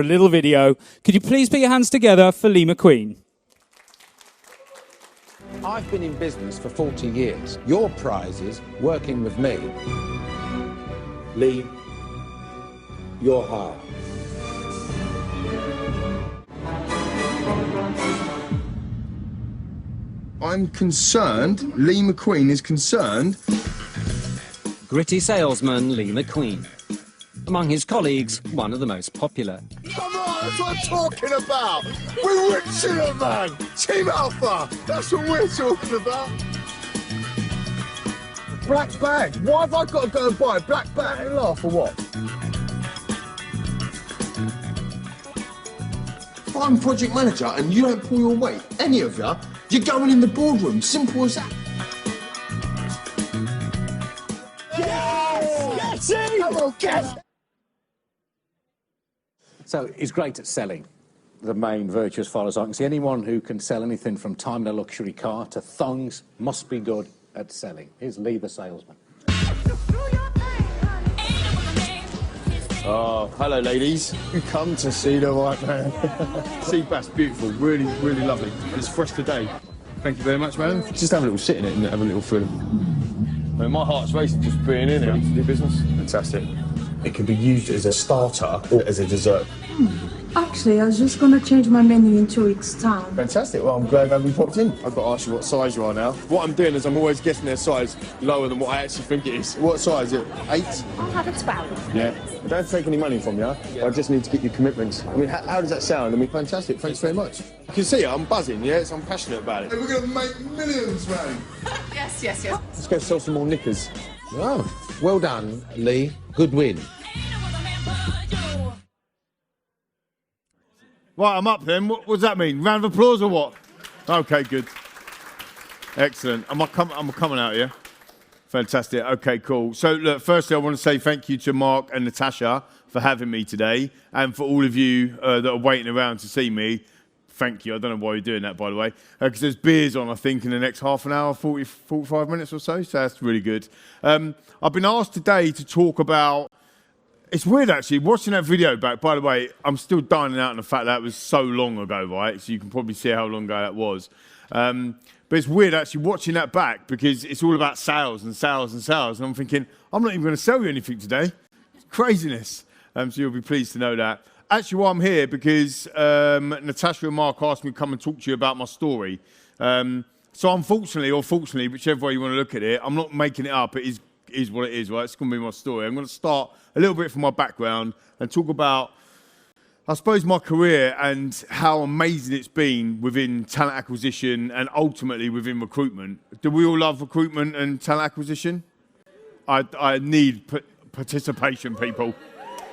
a little video. Could you please put your hands together for Lee McQueen? I've been in business for 40 years. Your prize is working with me. Lee, you're hired. I'm concerned, Lee McQueen is concerned. Gritty salesman Lee McQueen. Among his colleagues, one of the most popular. Come on, that's what I'm talking about. We're rich in it, man. Team Alpha, that's what we're talking about. Black bag. Why have I got to go and buy a black bag and laugh or what? If I'm project manager and you don't pull your weight, any of you, you're going in the boardroom. Simple as that. Yes! Get it! Come on, get it! So he's great at selling. The main virtue, as far as I can see, anyone who can sell anything from time in a luxury car to thongs must be good at selling. Here's Lee the salesman. Oh, hello, ladies. You come to see the right man. Sea bass, beautiful, really, really lovely. And it's fresh today. Thank you very much, man. Just have a little sit in it and have a little feel. I mean, my heart's racing just being in here to do business. Fantastic. It can be used as a starter or as a dessert. Actually, I was just going to change my menu in 2 weeks' time. Fantastic. Well, I'm glad we popped in. I've got to ask you what size you are now. What I'm doing is I'm always guessing their size lower than what I actually think it is. What size is it? 8? I'll have a 12. Yeah. I don't take any money from you. I just need to get your commitments. I mean, how does that sound? I mean, fantastic. Thanks very much. You can see it. I'm buzzing, yeah? I'm passionate about it. Hey, we're going to make millions, man. Yes. Let's go sell some more knickers. Oh, well done, Lee. Good win. Right, I'm up then. What does that mean? Round of applause or what? Okay, good. Excellent. I'm coming out here. Fantastic. Okay, cool. So, look, firstly, I want to say thank you to Mark and Natasha for having me today, and for all of you that are waiting around to see me. Thank you. I don't know why you're doing that, by the way, because there's beers on, I think, in the next half an hour, 45 minutes or so, so that's really good. I've been asked today to talk about... It's weird, actually, watching that video back. By the way, I'm still dining out on the fact that was so long ago, right? So you can probably see how long ago that was. But it's weird, actually, watching that back, because it's all about sales and sales and sales. And I'm thinking, I'm not even going to sell you anything today. It's craziness. So you'll be pleased to know that. Actually, why I'm here, because Natasha and Mark asked me to come and talk to you about my story. So unfortunately, or fortunately, whichever way you want to look at it, I'm not making it up. It is what it is, right? It's going to be my story. I'm going to start a little bit from my background and talk about, I suppose, my career and how amazing it's been within talent acquisition and ultimately within recruitment. Do we all love recruitment and talent acquisition? I need participation, people.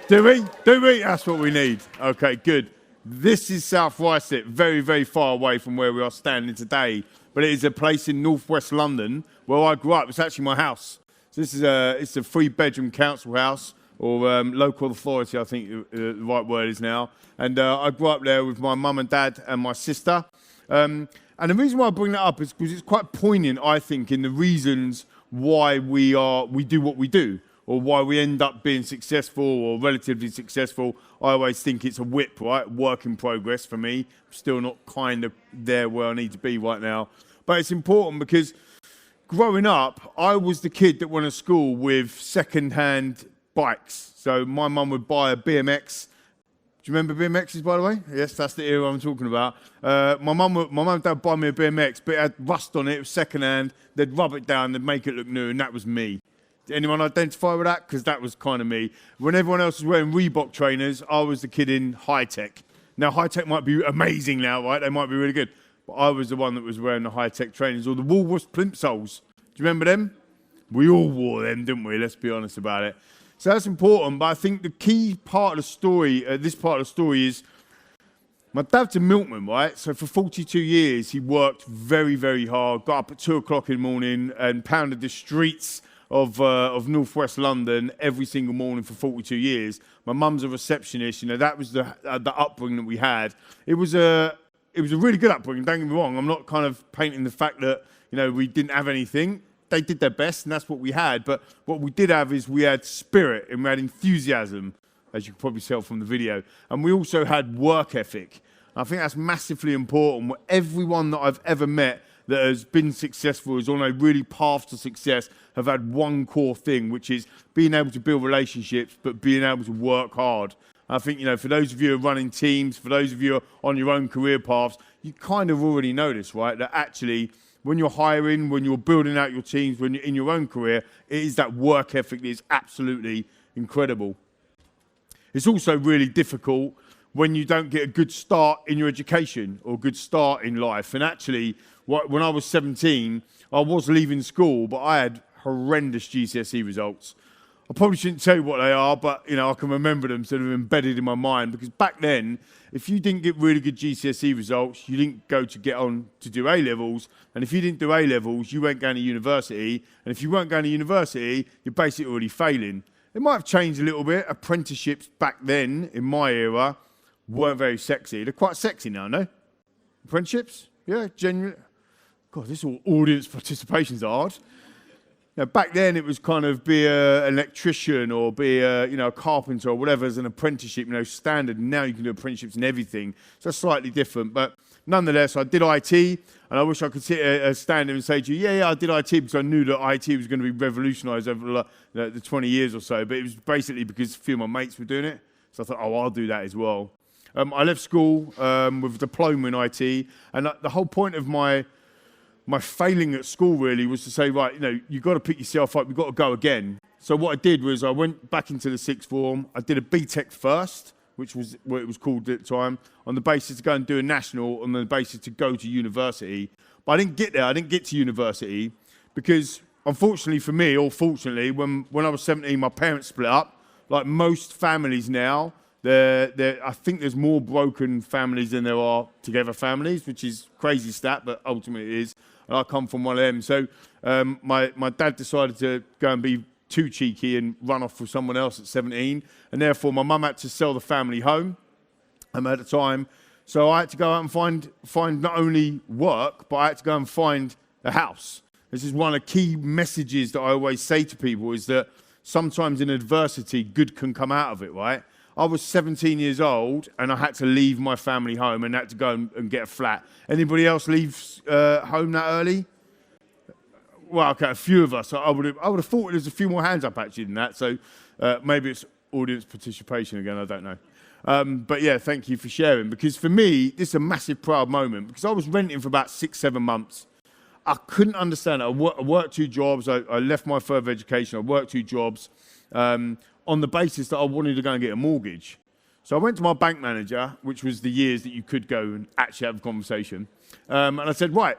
Do we? Do we? That's what we need. Okay, good. This is South Ruislip, very, very far away from where we are standing today. But it is a place in northwest London where I grew up. It's actually my house. So this is it's a 3-bedroom council house, or local authority, I think the right word is now. And I grew up there with my mum and dad and my sister. And the reason why I bring that up is because it's quite poignant, I think, in the reasons why we do what we do, or why we end up being successful or relatively successful. I always think it's a whip, right? Work in progress for me. I'm still not kind of there where I need to be right now. But it's important because growing up, I was the kid that went to school with second-hand bikes. So my mum would buy a BMX. Do you remember BMXs, by the way? Yes, that's the era I'm talking about. My mum and dad would buy me a BMX, but it had rust on it. It was second-hand. They'd rub it down. They'd make it look new, and that was me. Did anyone identify with that? Because that was kind of me. When everyone else was wearing Reebok trainers, I was the kid in high-tech. Now, high-tech might be amazing now, right? They might be really good. But I was the one that was wearing the high-tech trainers, or the Woolworths plimsolls. Do you remember them? We all wore them, didn't we? Let's be honest about it. So that's important, but I think the key part of the story, this part of the story is, my dad's a milkman, right? So for 42 years, he worked very, very hard, got up at 2 o'clock in the morning and pounded the streets of northwest London every single morning for 42 years. My mum's a receptionist, that was the upbringing that we had. It was a really good upbringing, don't get me wrong. I'm not kind of painting the fact that, we didn't have anything. They did their best, and that's what we had. But what we did have is we had spirit and we had enthusiasm. as you can probably tell from the video. And we also had work ethic. I think that's massively important. Everyone that I've ever met that has been successful, is on a really path to success, have had one core thing, which is being able to build relationships, but being able to work hard. I think, for those of you who are running teams, for those of you who are on your own career paths, you kind of already know this, right? That actually, when you're hiring, when you're building out your teams, when you're in your own career, it is that work ethic that is absolutely incredible. It's also really difficult when you don't get a good start in your education or a good start in life. And actually, when I was 17, I was leaving school, but I had horrendous GCSE results. I probably shouldn't tell you what they are, but I can remember them, so they're embedded in my mind. Because back then, if you didn't get really good GCSE results, you didn't go to get on to do A-levels. And if you didn't do A-levels, you weren't going to university. And if you weren't going to university, you're basically already failing. It might have changed a little bit. Apprenticeships back then, in my era, weren't very sexy. They're quite sexy now, no? Apprenticeships? Yeah, genuine. God, this all audience participation's hard. Back then, it was kind of be an electrician or be a carpenter or whatever as an apprenticeship, standard. Now you can do apprenticeships and everything. So that's slightly different. But nonetheless, I did IT, and I wish I could stand there and say to you, yeah, I did IT because I knew that IT was going to be revolutionised over the 20 years or so. But it was basically because a few of my mates were doing it. So I thought, I'll do that as well. I left school with a diploma in IT, and the whole point of my failing at school really was to say, right, you've got to pick yourself up, you've got to go again. So what I did was I went back into the sixth form, I did a BTEC first, which was what it was called at the time, on the basis to go and do a national, on the basis to go to university. But I didn't get there, I didn't get to university, because unfortunately for me, or fortunately, when I was 17, my parents split up. Like most families now, I think there's more broken families than there are together families, which is crazy stat, but ultimately it is. And I come from one of them. So my dad decided to go and be too cheeky and run off with someone else at 17. And therefore, my mum had to sell the family home at the time. So I had to go out and find not only work, but I had to go and find a house. This is one of the key messages that I always say to people, is that sometimes in adversity, good can come out of it, right? I was 17 years old and I had to leave my family home and had to go and get a flat. Anybody else leave home that early? Well, okay, a few of us. I would have thought there's a few more hands up actually than that. So maybe it's audience participation again. I don't know. But yeah, thank you for sharing. Because for me, this is a massive proud moment, because I was renting for about 6-7 months. I couldn't understand it. I worked 2 jobs. I left my further education. I worked 2 jobs. On the basis that I wanted to go and get a mortgage. So I went to my bank manager, which was the years that you could go and actually have a conversation. And I said, right,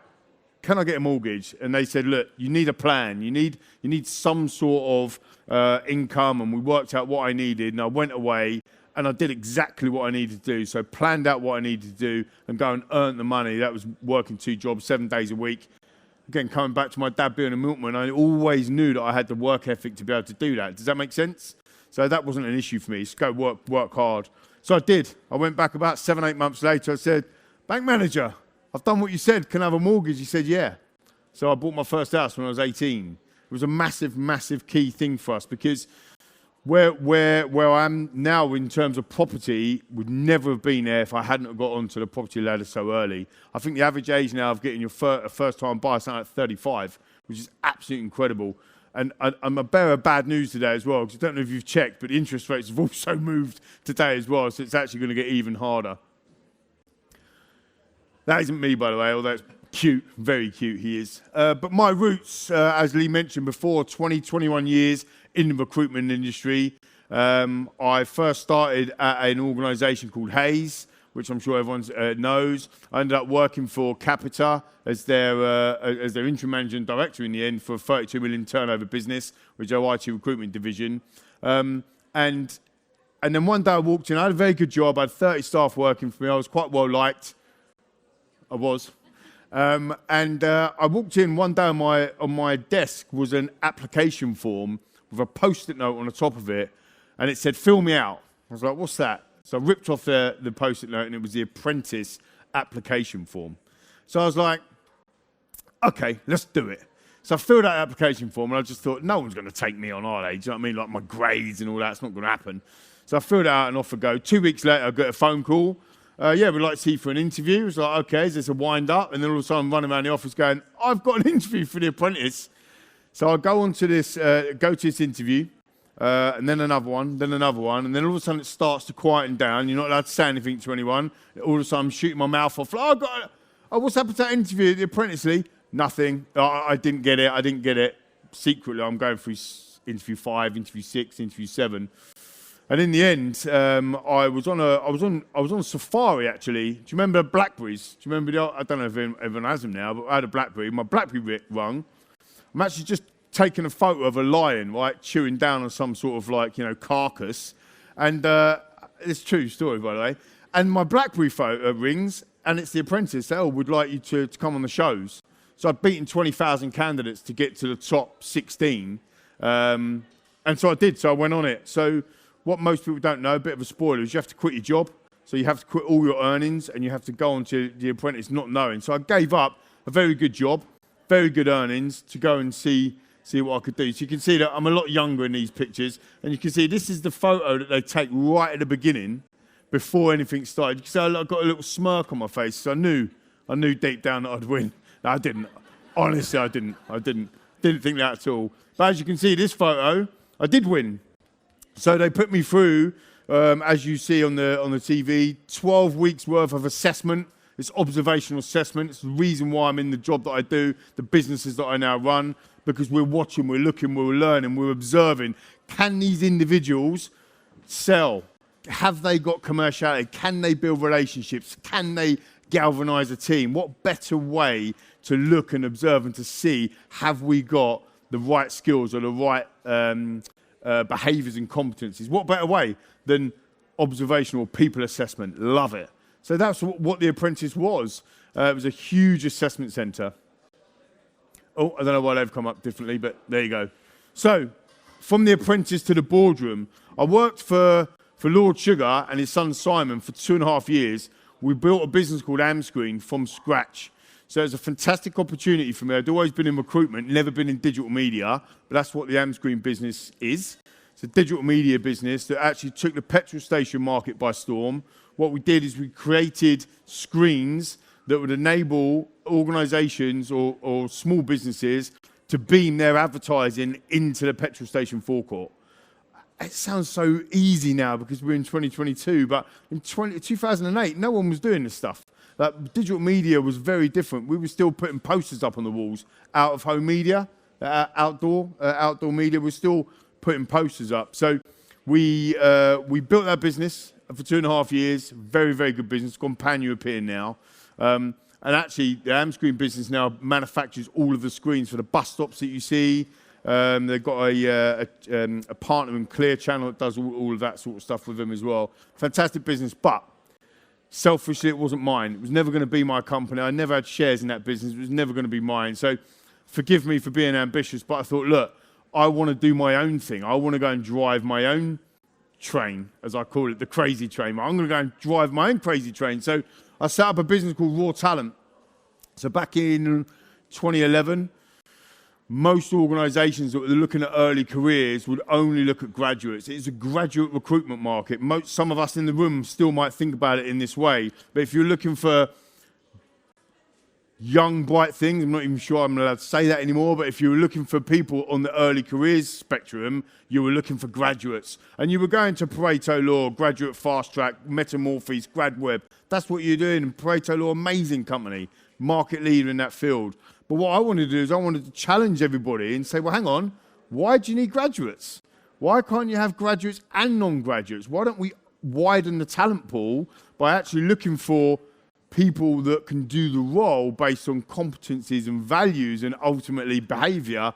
can I get a mortgage? And they said, look, you need a plan. You need some sort of income. And we worked out what I needed. And I went away and I did exactly what I needed to do. So planned out what I needed to do and go and earn the money. That was working 2 jobs, 7 days a week. Again, coming back to my dad being a milkman, I always knew that I had the work ethic to be able to do that. Does that make sense? So that wasn't an issue for me. Just go work hard. So I did. I went back about 7-8 months later. I said, bank manager, I've done what you said. Can I have a mortgage? He said, yeah. So I bought my first house when I was 18. It was a massive, massive key thing for us, because where I am now in terms of property would never have been there if I hadn't have got onto the property ladder so early. I think the average age now of getting your first-time buyer is something like 35, which is absolutely incredible. And I'm a bearer of bad news today as well, because I don't know if you've checked, but interest rates have also moved today as well, so it's actually going to get even harder. That isn't me, by the way, although it's cute, very cute he is. But my roots, as Lee mentioned before, 21 years in the recruitment industry. I first started at an organisation called Hayes, which I'm sure everyone knows. I ended up working for Capita as their interim manager and director in the end for a 32 million turnover business, which is our IT recruitment division. And then one day I walked in. I had a very good job. I had 30 staff working for me. I was quite well liked. I was. And I walked in one day on my desk was an application form with a post-it note on the top of it, and it said, fill me out. I was like, what's that? So I ripped off the post-it note, and it was the Apprentice application form. So I was like, okay, let's do it. So I filled out the application form, and I just thought, no one's going to take me on, are they? Do you know what I mean? Like my grades and all that's not going to happen. So I filled it out and off I go. 2 weeks later, I got a phone call. Yeah, we'd like to see you for an interview. It's like, okay, is this a wind-up? And then all of a sudden I'm running around the office going, I've got an interview for The Apprentice. So I go to this interview, and then another one, and then all of a sudden it starts to quieten down. You're not allowed to say anything to anyone. All of a sudden I'm shooting my mouth off. Like, what's happened to that interview at The Apprentice, Lee? Nothing. I didn't get it. Secretly, I'm going through interview 5, interview 6, interview 7. And in the end, I was on Safari actually. Do you remember Blackberries? Do you remember I don't know if everyone has them now, but I had a Blackberry. My Blackberry rung. I'm actually just taking a photo of a lion, right, chewing down on some sort of carcass. And it's a true story, by the way. And my Blackberry photo rings, and it's The Apprentice. They would like you to come on the shows. So I'd beaten 20,000 candidates to get to the top 16. And so I did. So I went on it. So what most people don't know, a bit of a spoiler, is you have to quit your job. So you have to quit all your earnings and you have to go on to The Apprentice not knowing. So I gave up a very good job, very good earnings to go and see what I could do. So you can see that I'm a lot younger in these pictures. And you can see this is the photo that they take right at the beginning before anything started. You can see I got a little smirk on my face. So I knew deep down that I'd win. No, I didn't. Honestly, I didn't. Didn't think that at all. But as you can see, this photo, I did win. So they put me through, as you see on the TV, 12 weeks worth of assessment. It's observational assessment. It's the reason why I'm in the job that I do, the businesses that I now run, because we're watching, we're looking, we're learning, we're observing. Can these individuals sell? Have they got commerciality? Can they build relationships? Can they galvanize a team? What better way to look and observe and to see, have we got the right skills or the right behaviours and competencies? What better way than observational people assessment? Love it. So that's what The Apprentice was. It was a huge assessment centre. Oh, I don't know why they've come up differently, but there you go. So, from The Apprentice to the Boardroom, I worked for Lord Sugar and his son Simon for 2.5 years. We built a business called Amscreen from scratch. So it was a fantastic opportunity for me. I'd always been in recruitment, never been in digital media, but that's what the Amscreen business is. It's a digital media business that actually took the petrol station market by storm. What we did is we created screens that would enable organisations or small businesses to beam their advertising into the petrol station forecourt. It sounds so easy now because we're in 2022, but in 2008, no one was doing this stuff. Like, digital media was very different. We were still putting posters up on the walls. Out of home media, outdoor media, we're still putting posters up. So we built that business for 2.5 years. Very, very good business. It's gone pan-European now. And actually, the Amscreen business now manufactures all of the screens for the bus stops that you see. They've got a partner in Clear Channel that does all of that sort of stuff with them as well. Fantastic business, but selfishly, it wasn't mine. It was never going to be my company. I never had shares in that business. It was never going to be mine. So forgive me for being ambitious, but I thought, look, I want to do my own thing. I want to go and drive my own train, as I call it, the crazy train. I'm going to go and drive my own crazy train. So I set up a business called Raw Talent. So back in 2011, most organisations that were looking at early careers would only look at graduates. It's a graduate recruitment market. Some of us in the room still might think about it in this way. But if you're looking for young, bright things, I'm not even sure I'm allowed to say that anymore, but if you were looking for people on the early careers spectrum, you were looking for graduates. And you were going to Pareto Law, Graduate Fast Track, Metamorphes, GradWeb. That's what you're doing. And Pareto Law, amazing company, market leader in that field. But what I wanted to do is I wanted to challenge everybody and say, well, hang on, why do you need graduates? Why can't you have graduates and non-graduates? Why don't we widen the talent pool by actually looking for people that can do the role based on competencies and values and ultimately behaviour,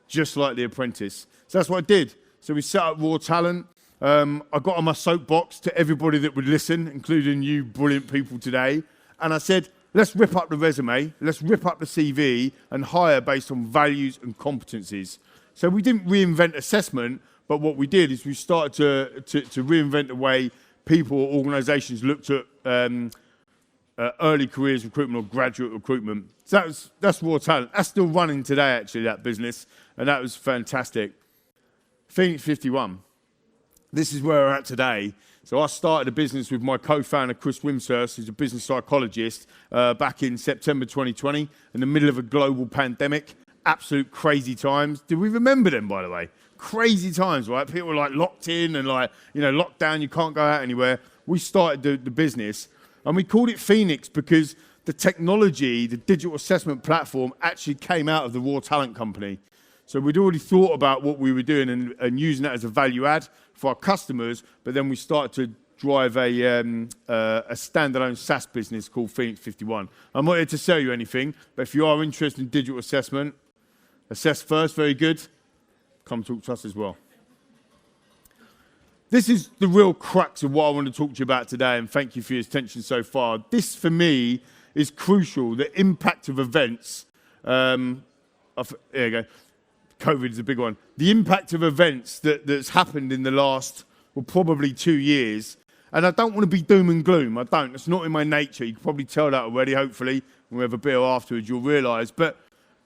just like The Apprentice? So that's what I did. So we set up Raw Talent. I got on my soapbox to everybody that would listen, including you brilliant people today. And I said, let's rip up the resume, let's rip up the CV and hire based on values and competencies. So we didn't reinvent assessment, but what we did is we started to reinvent the way people or organisations looked at early careers recruitment or graduate recruitment. So that's Raw Talent. That's still running today, actually, that business, and that was fantastic. Phoenix 51. this is where we're at today. So I started a business with my co-founder, Chris Wimshurst, who's a business psychologist, back in September 2020, in the middle of a global pandemic. Absolute crazy times. Do we remember them, by the way? Crazy times, right? People were like locked in and like, locked down, you can't go out anywhere. We started the business and we called it Phoenix because the technology, the digital assessment platform actually came out of the Raw Talent Company. So we'd already thought about what we were doing and using that as a value add for our customers, but then we started to drive a standalone SaaS business called Phoenix 51. I'm not here to sell you anything, but if you are interested in digital assessment, assess first, very good. Come talk to us as well. This is the real crux of what I want to talk to you about today, and thank you for your attention so far. This, for me, is crucial, the impact of events. Here you go. COVID is a big one. The impact of events that's happened in the last, probably 2 years. And I don't want to be doom and gloom. I don't. It's not in my nature. You can probably tell that already, hopefully. When we have a beer afterwards, you'll realise. But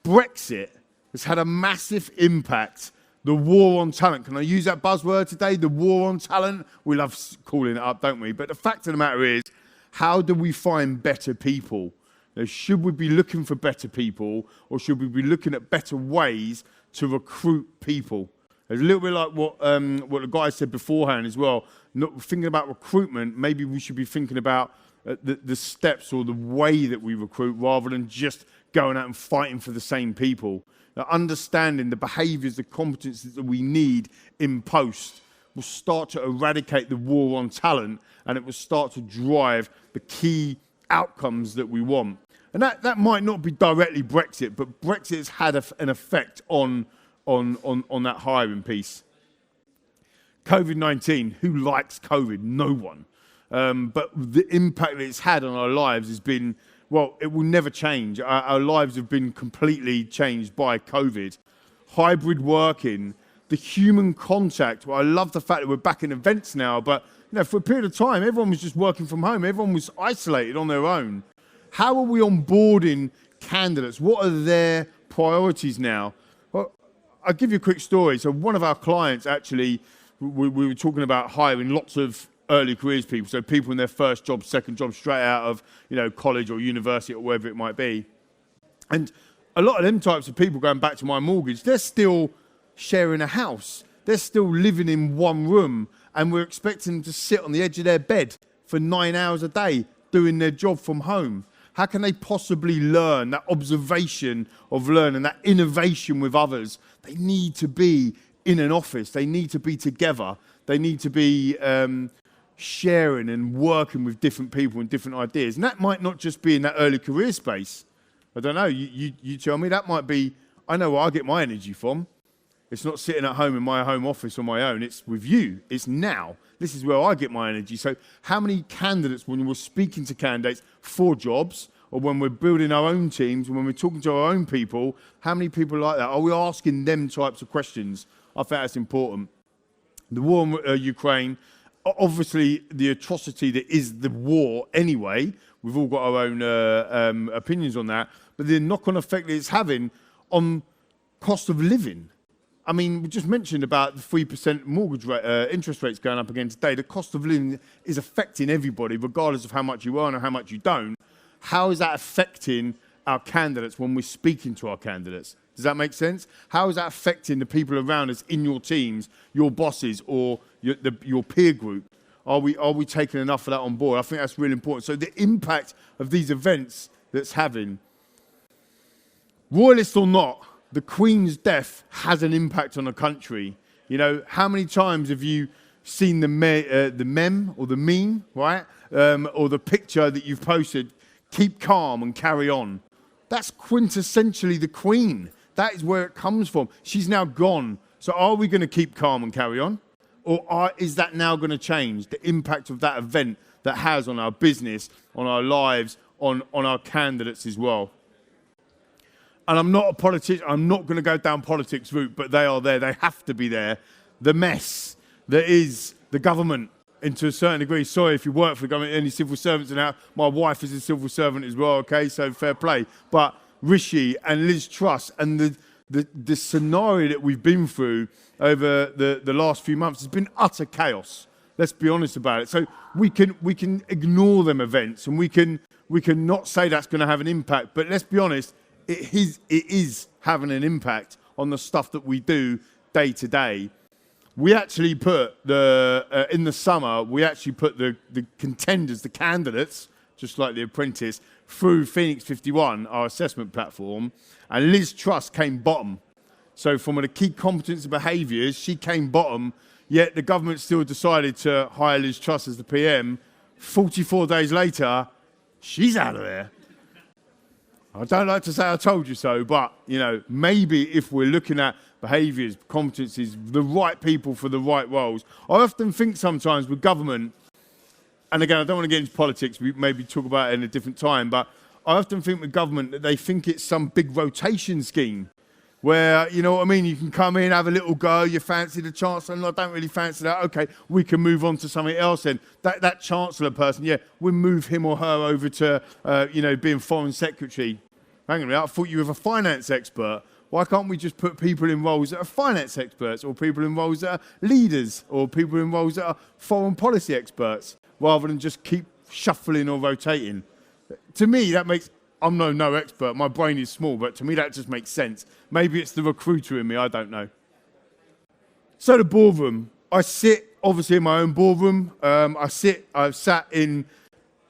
Brexit has had a massive impact. The war on talent. Can I use that buzzword today? The war on talent? We love calling it up, don't we? But the fact of the matter is, how do we find better people? Now, should we be looking for better people, or should we be looking at better ways to recruit people? It's a little bit like what the guy said beforehand as well. Not thinking about recruitment, maybe we should be thinking about the steps or the way that we recruit rather than just going out and fighting for the same people. Now, understanding the behaviours, the competencies that we need in post will start to eradicate the war on talent, and it will start to drive the key outcomes that we want. And that might not be directly Brexit, but Brexit has had an effect on that hiring piece. COVID-19, who likes COVID? No one. But the impact that it's had on our lives has been, well, it will never change. Our lives have been completely changed by COVID. Hybrid working, the human contact. Well, I love the fact that we're back in events now, but for a period of time, everyone was just working from home. Everyone was isolated on their own. How are we onboarding candidates? What are their priorities now? Well, I'll give you a quick story. So one of our clients actually, we were talking about hiring lots of early careers people, so people in their first job, second job, straight out of college or university or wherever it might be. And a lot of them types of people, going back to my mortgage, they're still sharing a house. They're still living in one room, and we're expecting them to sit on the edge of their bed for 9 hours a day doing their job from home. How can they possibly learn that observation of learning, that innovation with others? They need to be in an office. They need to be together. They need to be sharing and working with different people and different ideas. And that might not just be in that early career space. I don't know. You tell me. That might be, I know where I get my energy from. It's not sitting at home in my home office on my own. It's with you. It's now. This is where I get my energy. So how many candidates, when we're speaking to candidates for jobs, or when we're building our own teams, when we're talking to our own people, how many people like that? Are we asking them types of questions? I think that's important. The war in Ukraine, obviously the atrocity that is the war anyway, we've all got our own opinions on that, but the knock-on effect that it's having on cost of living. I mean, we just mentioned about the 3% mortgage rate, interest rates going up again today. The cost of living is affecting everybody, regardless of how much you earn or how much you don't. How is that affecting our candidates when we're speaking to our candidates? Does that make sense? How is that affecting the people around us in your teams, your bosses, or your peer group? Are we taking enough of that on board? I think that's really important. So the impact of these events that's having, royalist or not, the Queen's death has an impact on a country. How many times have you seen the meme or the meme, right? Or the picture that you've posted, keep calm and carry on. That's quintessentially the Queen. That is where it comes from. She's now gone. So are we going to keep calm and carry on? Or is that now going to change? The impact of that event that has on our business, on our lives, on our candidates as well. And I'm not a politician, I'm not going to go down politics route, but they are there, they have to be there. The mess that is the government, and to a certain degree, sorry if you work for the government, any civil servants and out, my wife is a civil servant as well, okay, so fair play. But Rishi and Liz Truss and the scenario that we've been through over the last few months has been utter chaos. Let's be honest about it. So we can ignore them events, and we can not say that's going to have an impact. But let's be honest, it is having an impact on the stuff that we do day to day. We actually put in the summer, we actually put the contenders, the candidates, just like the Apprentice, through Phoenix 51, our assessment platform, and Liz Truss came bottom. So from the key competence and behaviours, she came bottom, yet the government still decided to hire Liz Truss as the PM. 44 days later, she's out of there. I don't like to say I told you so, but, maybe if we're looking at behaviours, competencies, the right people for the right roles. I often think sometimes with government, and again, I don't want to get into politics, we maybe talk about it in a different time, but I often think with government that they think it's some big rotation scheme where, you know what I mean, you can come in, have a little go, you fancy the Chancellor, and I don't really fancy that, okay, we can move on to something else then. That Chancellor person, yeah, we'll move him or her over to, being Foreign Secretary. Hang on a minute, I thought you were a finance expert. Why can't we just put people in roles that are finance experts, or people in roles that are leaders, or people in roles that are foreign policy experts, rather than just keep shuffling or rotating? To me, that makes... I'm no expert, my brain is small, but to me that just makes sense. Maybe it's the recruiter in me, I don't know. So the boardroom. I sit, obviously, in my own boardroom. I've sat in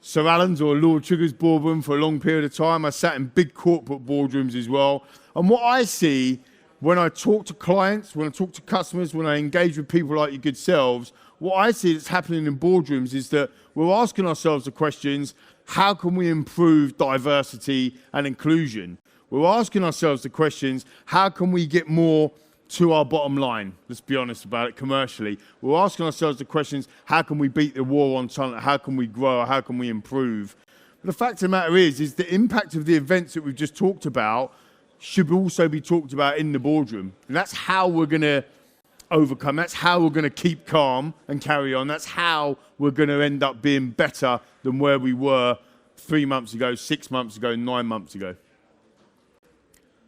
Sir Alan's or Lord Sugar's boardroom for a long period of time. I sat in big corporate boardrooms as well. And what I see when I talk to clients, when I talk to customers, when I engage with people like your good selves, what I see that's happening in boardrooms is that we're asking ourselves the questions, how can we improve diversity and inclusion? We're asking ourselves the questions, how can we get more to our bottom line? Let's be honest about it commercially. We're asking ourselves the questions, how can we beat the war on talent? How can we grow? How can we improve? But the fact of the matter is the impact of the events that we've just talked about should also be talked about in the boardroom. And that's how we're going to overcome. That's how we're going to keep calm and carry on. That's how we're going to end up being better than where we were 3 months ago, 6 months ago, 9 months ago.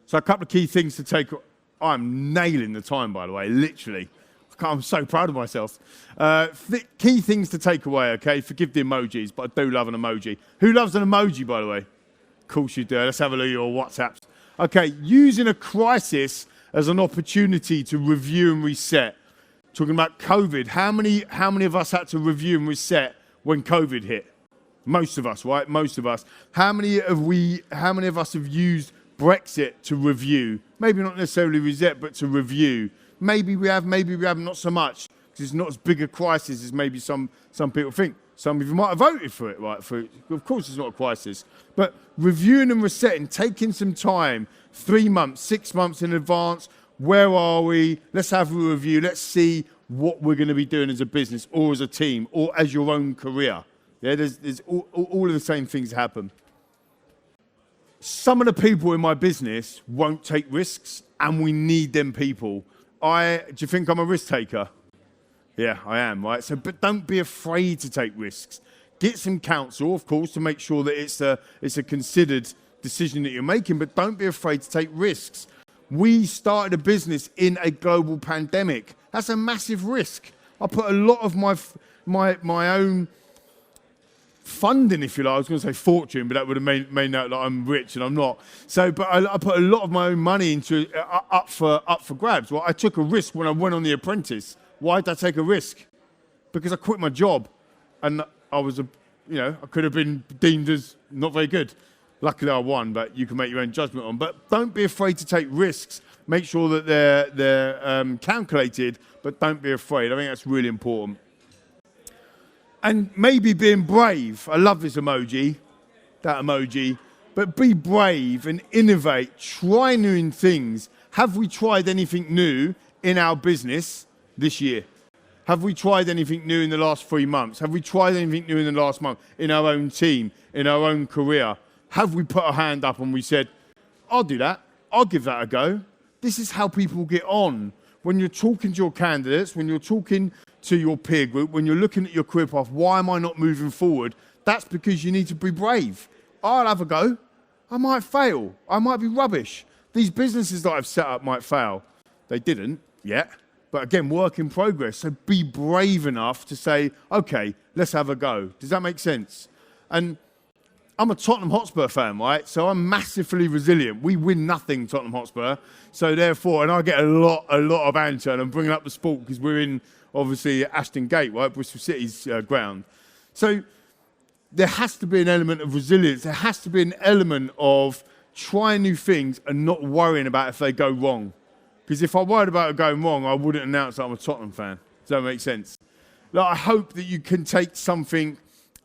So a couple of key things to take. I'm nailing the time, by the way, literally. I'm so proud of myself. Key things to take away, okay? Forgive the emojis, but I do love an emoji. Who loves an emoji, by the way? Of course you do. Let's have a look at your WhatsApps. Okay, using a crisis as an opportunity to review and reset. Talking about COVID, how many of us had to review and reset when COVID hit? Most of us, right? Most of us. How many of us have used Brexit to review? Maybe not necessarily reset, but to review. Maybe we have, not so much, because it's not as big a crisis as maybe some people think. Some of you might have voted for it, right? Of course it's not a crisis. But reviewing and resetting, taking some time, 3 months, 6 months in advance, where are we? Let's have a review. Let's see what we're going to be doing as a business or as a team or as your own career. Yeah, there's all of the same things happen. Some of the people in my business won't take risks, and we need them people. Do you think I'm a risk taker? Yeah, I am, right? So, but don't be afraid to take risks. Get some counsel, of course, to make sure that it's a considered decision that you're making, but don't be afraid to take risks. We started a business in a global pandemic. That's a massive risk. I put a lot of my own funding, if you like. I was going to say fortune, but that would have made out that I'm rich, and I'm not. So, but I put a lot of my own money into up for grabs. Well, I took a risk when I went on The Apprentice. Why did I take a risk? Because I quit my job, and I could have been deemed as not very good. Luckily, I won, but you can make your own judgment on. But don't be afraid to take risks. Make sure that they're calculated, but don't be afraid. I think that's really important. And maybe being brave. I love this emoji, that emoji. But be brave and innovate. Try new things. Have we tried anything new in our business this year? Have we tried anything new in the last 3 months? Have we tried anything new in the last month in our own team, in our own career? Have we put a hand up and we said, I'll do that. I'll give that a go. This is how people get on. When you're talking to your candidates, when you're talking to your peer group, when you're looking at your career path, why am I not moving forward? That's because you need to be brave. I'll have a go. I might fail. I might be rubbish. These businesses that I've set up might fail. They didn't yet, but again, work in progress. So be brave enough to say, okay, let's have a go. Does that make sense? And I'm a Tottenham Hotspur fan, right? So I'm massively resilient. We win nothing, Tottenham Hotspur. So therefore, and I get a lot of answer, and I'm bringing up the sport because we're in, obviously, Ashton Gate, right? Bristol City's ground. So there has to be an element of resilience. There has to be an element of trying new things and not worrying about if they go wrong. Because if I worried about it going wrong, I wouldn't announce that I'm a Tottenham fan. Does that make sense? Like, I hope that you can take something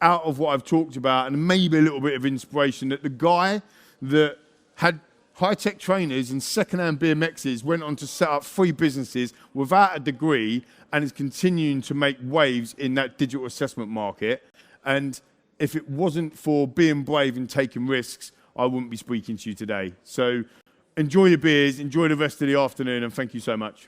out of what I've talked about and maybe a little bit of inspiration, that the guy that had high-tech trainers and second-hand BMXs went on to set up 3 businesses without a degree and is continuing to make waves in that digital assessment market. And if it wasn't for being brave and taking risks, I wouldn't be speaking to you today. So enjoy your beers, enjoy the rest of the afternoon, and thank you so much.